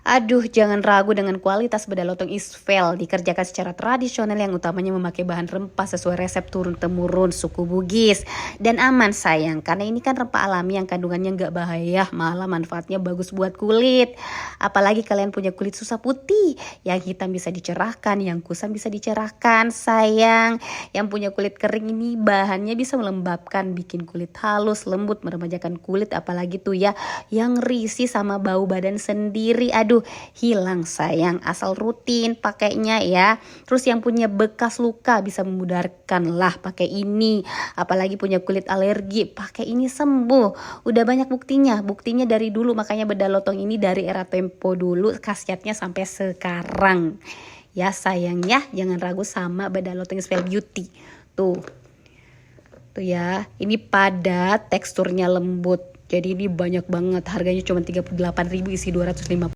Aduh, jangan ragu dengan kualitas bedah lontong Isvel. Dikerjakan secara tradisional yang utamanya memakai bahan rempah sesuai resep turun-temurun suku Bugis. Dan aman sayang, karena ini kan rempah alami yang kandungannya nggak bahaya, malah manfaatnya bagus buat kulit. Apalagi kalian punya kulit susah putih, yang hitam bisa dicerahkan, yang kusam bisa dicerahkan sayang. Yang punya kulit kering ini bahannya bisa melembabkan, bikin kulit halus, lembut, meremajakan kulit. Apalagi tuh ya, yang risih sama bau badan sendiri. Aduh, hilang sayang asal rutin pakainya ya. Terus yang punya bekas luka bisa memudarkan lah pakai ini. Apalagi punya kulit alergi, pakai ini sembuh. Udah banyak buktinya dari dulu, makanya bedah lontong ini dari era Tempo dulu khasiatnya sampai sekarang. Ya sayang ya, jangan ragu sama bedah lontong Isvel Beauty. Tuh ya, ini padat, teksturnya lembut. Jadi ini banyak banget, harganya cuma 38.000 isi 250